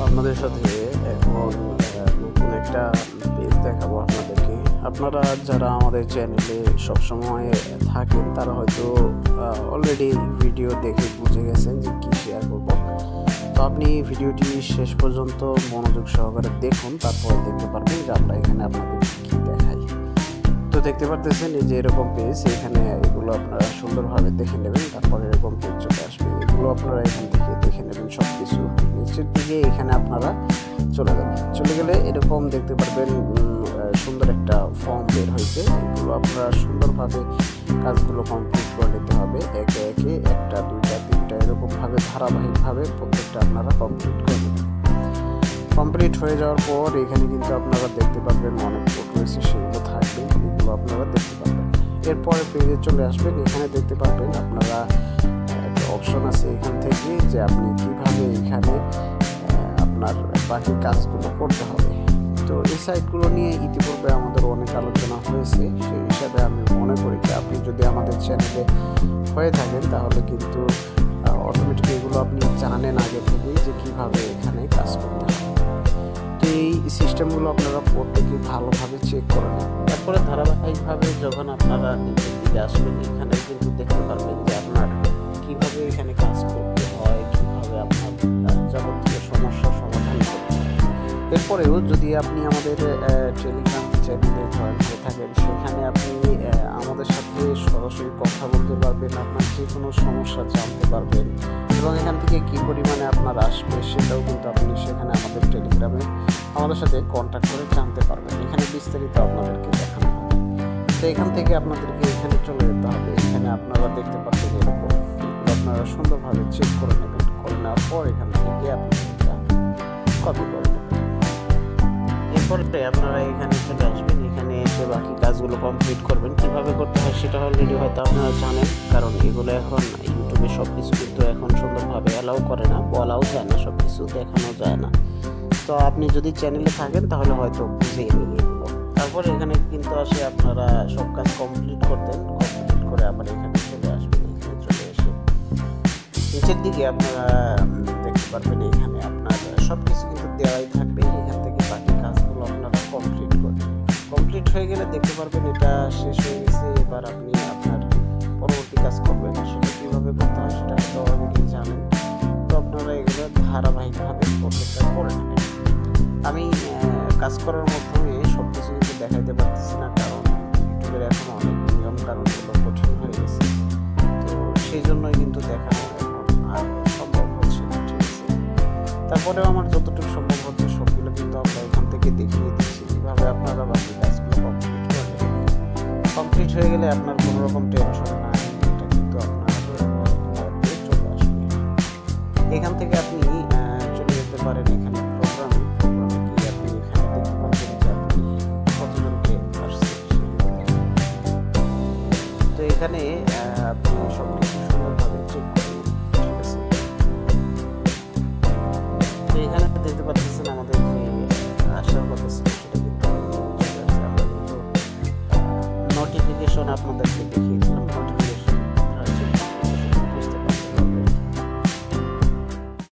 আপনাদের সাথে এখন নতুন একটা পেজ দেখাবো আপনাদেরকে। আপনারা যারা আমাদের চ্যানেলে সবসময় থাকেন তারা হয়তো অলরেডি ভিডিও দেখে বুঝে গেছেন যে কী শেয়ার করব। তো আপনি ভিডিওটি শেষ পর্যন্ত মনোযোগ সহকারে দেখুন, তারপরে দেখতে পারবেন যে আমরা এখানে আপনাদের কী দেখাই। তো দেখতে পারতেছেন এই যে এরকম পেজ, এখানে এগুলো আপনারা সুন্দরভাবে দেখে নেবেন, তারপরে এরকম পেজ চলে আসবে। এগুলো আপনারা এখান থেকে দেখে নেবেন সব কিছু। নিচের দিকে এখানে আপনারা চলে যাবেন, চলে গেলে এরকম দেখতে পারবেন সুন্দর একটা ফর্ম বের হয়েছে। এগুলো আপনারা সুন্দরভাবে কাজগুলো কমপ্লিট করে নিতে হবে, একে একে একটা দুইটা তিনটা এরকমভাবে ধারাবাহিকভাবে প্রত্যেকটা আপনারা কমপ্লিট করে নেবেন। কমপ্লিট হয়ে যাওয়ার পর এখানে কিন্তু আপনারা দেখতে পারবেন অনেক কোড রয়েছে, সেগুলো থাকবে, এগুলো আপনারা দেখতে পারবেন। এরপরে পেজে চলে আসবেন, এখানে দেখতে পারবেন আপনারা একটা অপশন আছে এখান থেকে যে আপনি কিভাবে এখানে আপনার বাকি কাজগুলো করতে হবে। তো এই সাইটগুলো নিয়ে ইতিপূর্বে আমাদের অনেক আলোচনা হয়েছে, সেই হিসাবে আমি মনে করি যে আপনি যদি আমাদের চ্যানেলে হয়ে থাকেন তাহলে কিন্তু অটোমেটিক এগুলো আপনি জানেন আগে থেকেই যে কীভাবে এখানে কাজ করতে হবে। তো এই সিস্টেমগুলো আপনারা প্রত্যেকে ভালোভাবে চেক করে নেন। তারপরে ধারাবাহিকভাবে যখন আপনারা নিচের দিকে আসবেন, এখানে কিন্তু দেখতে পারবেন যে আপনার কীভাবে এখানে কাজ করতে হয়, কীভাবে আপনার যাবতীয় সমস্যার সমাধান করতে হয়। এরপরেও যদি আপনি আমাদের টেলিগ্রাম চ্যানেলে জয়েন হয়ে থাকেন, সেখানে আপনি আমাদের সাথে সরাসরি কথা বলতে পারবেন, আপনার যে কোনো সমস্যা জানতে পারবেন এবং এখান থেকে কী পরিমাণে আপনার আসবে সেটাও কিন্তু আপনি সেখানে আমাদের টেলিগ্রামে আমাদের সাথে কন্ট্যাক্ট করে জানতে পারবেন। এখানে বিস্তারিত আপনাদেরকে দেখানো হবে। তো এখান থেকে আপনাদেরকে এখানে চলে যেতে হবে। এখানে আপনারা দেখতে পাচ্ছেন এরকম, আপনারা সুন্দরভাবে চেক করে নেবেন, করে নেওয়ার পর এখান থেকে আপনি কপি করে নেবেন। এরপরে আপনারা এখানে চলে আসবেন, এখানে এসে বাকি কাজগুলো কমপ্লিট করবেন। কীভাবে করতে হয় সেটা অলরেডি হয়তো আপনারা জানেন, কারণ এগুলো এখন ইউটিউবে সব কিছু কিন্তু এখন সুন্দরভাবে অ্যালাউ করে না, বলাও যায় না, সব কিছু দেখানো যায় না। তো আপনি যদি চ্যানেলে থাকেন তাহলে হয়তো বুঝে নিন এগুলো। তারপর এখানে কিন্তু আসে আপনারা সব কাজ কমপ্লিট করতেন, কমপ্লিট করে আবার এখানে চলে আসবেন। এখানে চলে এসে নিচের দিকে আপনারা দেখতে পারবেন এখানে আপনার সব কিছু কিন্তু দেওয়াই থাকবে। এখান থেকে বাকি কাজগুলো আপনারা কমপ্লিট করবেন। কমপ্লিট হয়ে গেলে দেখতে পারবেন এটা শেষ হয়ে গেছে। এবার আপনি আপনার পরবর্তী কাজ করবেন, সেটা কীভাবে করতে হয় সেটা তো অনেকেই জানেন। তো আপনারা এগুলো ধারাবাহিকভাবে প্রত্যেকটা করে নেবেন। আমি কাজ করার মাধ্যমে সব কিছু কিন্তু দেখাইতে পারতেছি না, কারণ ইউটিউবের এখন অনেক নিয়ম কানুনগুলো কঠিন হয়ে গেছে। তো সেই জন্যই কিন্তু দেখানো এখন আর সম্ভব হচ্ছে না, ঠিক আছে। তারপরেও আমার যতটুকু সম্ভব হচ্ছে সবগুলো কিন্তু আমরা এখান থেকে দেখিয়ে দিচ্ছি, কীভাবে আপনারা বাকি কাজগুলো কমপ্লিট করে নেবেন। কমপ্লিট হয়ে গেলে আপনার কোনো রকম টেনশন নাই, এটা কিন্তু আপনার চলে আসবে। এখান থেকে আপনি চলে যেতে পারেন এখানে প্রোগ্রামে গিয়ে আপনি এখানে দেখতে পাচ্ছেন যে আপনি কতজনকে আসছে। তো এখানে আপনি সব কিছু